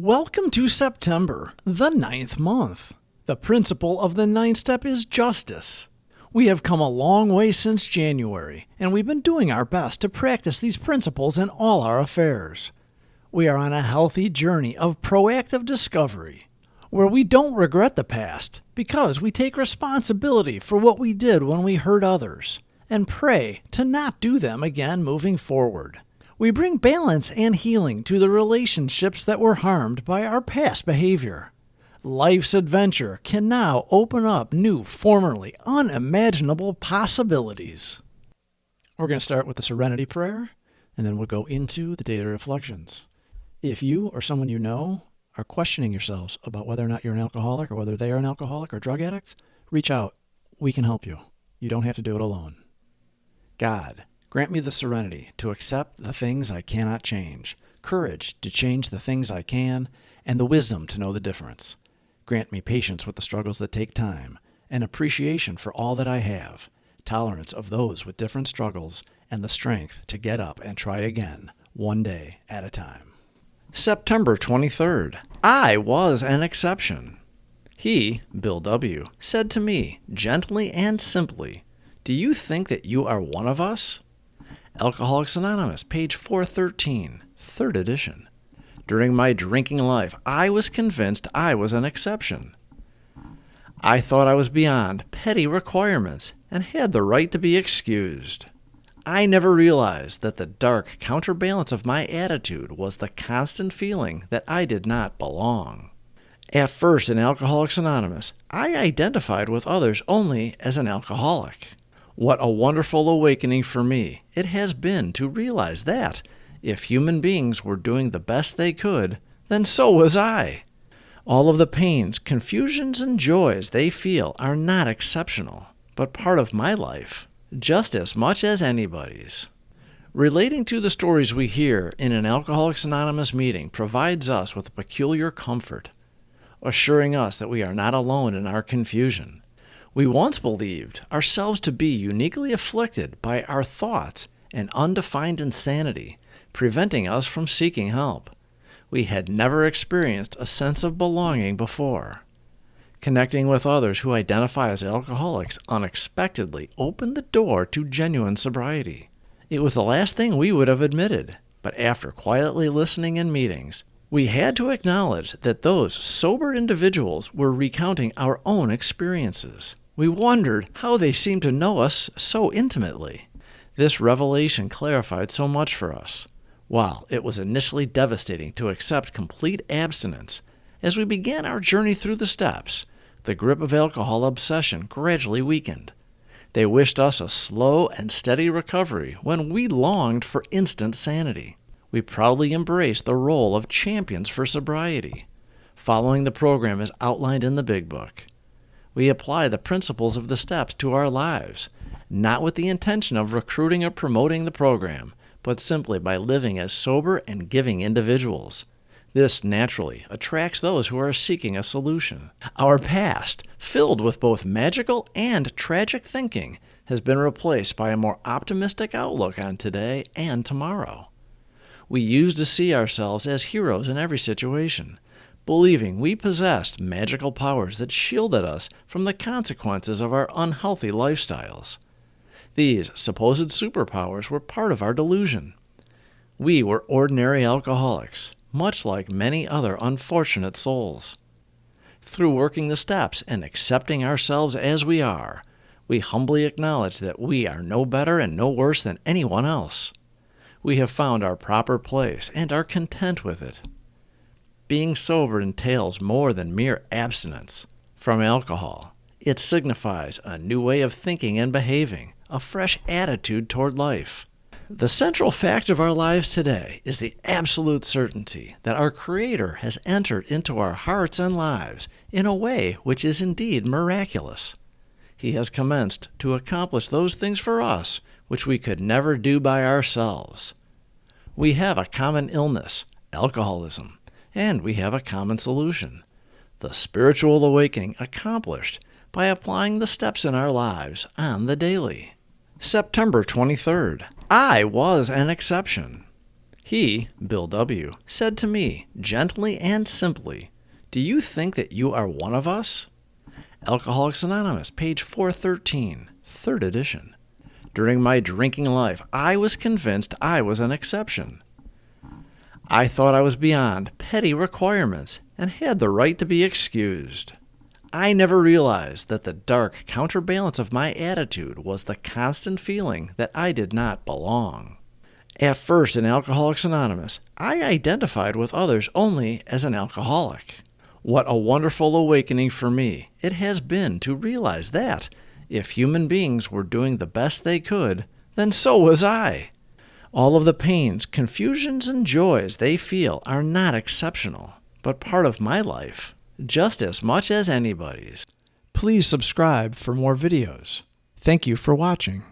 Welcome to September, the 9th month. The principle of the 9th step is justice. We have come a long way since January, and we've been doing our best to practice these principles in all our affairs. We are on a healthy journey of proactive discovery, where we don't regret the past because we take responsibility for what we did when we hurt others, and pray to not do them again moving forward. We bring balance and healing to the relationships that were harmed by our past behavior. Life's adventure can now open up new, formerly unimaginable possibilities. We're going to start with the Serenity Prayer, and then we'll go into the daily reflections. If you or someone you know are questioning yourselves about whether or not you're an alcoholic or whether they are an alcoholic or drug addict, reach out. We can help you. You don't have to do it alone. God, grant me the serenity to accept the things I cannot change, courage to change the things I can, and the wisdom to know the difference. Grant me patience with the struggles that take time, and appreciation for all that I have, tolerance of those with different struggles, and the strength to get up and try again, one day at a time. September 23rd. I was an exception. He, Bill W., said to me, gently and simply, "Do you think that you are one of us?" Alcoholics Anonymous, page 413, 3rd edition. During my drinking life, I was convinced I was an exception. I thought I was beyond petty requirements and had the right to be excused. I never realized that the dark counterbalance of my attitude was the constant feeling that I did not belong. At first in Alcoholics Anonymous, I identified with others only as an alcoholic. What a wonderful awakening for me it has been to realize that, if human beings were doing the best they could, then so was I. All of the pains, confusions, and joys they feel are not exceptional, but part of my life, just as much as anybody's. Relating to the stories we hear in an Alcoholics Anonymous meeting provides us with a peculiar comfort, assuring us that we are not alone in our confusion. We once believed ourselves to be uniquely afflicted by our thoughts and undefined insanity, preventing us from seeking help. We had never experienced a sense of belonging before. Connecting with others who identify as alcoholics unexpectedly opened the door to genuine sobriety. It was the last thing we would have admitted, but after quietly listening in meetings, we had to acknowledge that those sober individuals were recounting our own experiences. We wondered how they seemed to know us so intimately. This revelation clarified so much for us. While it was initially devastating to accept complete abstinence, as we began our journey through the steps, the grip of alcohol obsession gradually weakened. They wished us a slow and steady recovery when we longed for instant sanity. We proudly embraced the role of champions for sobriety, following the program as outlined in the Big Book. We apply the principles of the steps to our lives, not with the intention of recruiting or promoting the program, but simply by living as sober and giving individuals. This naturally attracts those who are seeking a solution. Our past, filled with both magical and tragic thinking, has been replaced by a more optimistic outlook on today and tomorrow. We used to see ourselves as heroes in every situation, believing we possessed magical powers that shielded us from the consequences of our unhealthy lifestyles. These supposed superpowers were part of our delusion. We were ordinary alcoholics, much like many other unfortunate souls. Through working the steps and accepting ourselves as we are, we humbly acknowledge that we are no better and no worse than anyone else. We have found our proper place and are content with it. Being sober entails more than mere abstinence from alcohol. It signifies a new way of thinking and behaving, a fresh attitude toward life. The central fact of our lives today is the absolute certainty that our Creator has entered into our hearts and lives in a way which is indeed miraculous. He has commenced to accomplish those things for us which we could never do by ourselves. We have a common illness, alcoholism, and we have a common solution, the spiritual awakening accomplished by applying the steps in our lives on the daily. September 23rd. I was an exception. He, Bill W., said to me, gently and simply, "Do you think that you are one of us?" Alcoholics Anonymous, page 413, 3rd edition. During my drinking life, I was convinced I was an exception. I thought I was beyond petty requirements and had the right to be excused. I never realized that the dark counterbalance of my attitude was the constant feeling that I did not belong. At first in Alcoholics Anonymous, I identified with others only as an alcoholic. What a wonderful awakening for me it has been to realize that, if human beings were doing the best they could, then so was I. All of the pains, confusions, and joys they feel are not exceptional, but part of my life, just as much as anybody's. Please subscribe for more videos. Thank you for watching.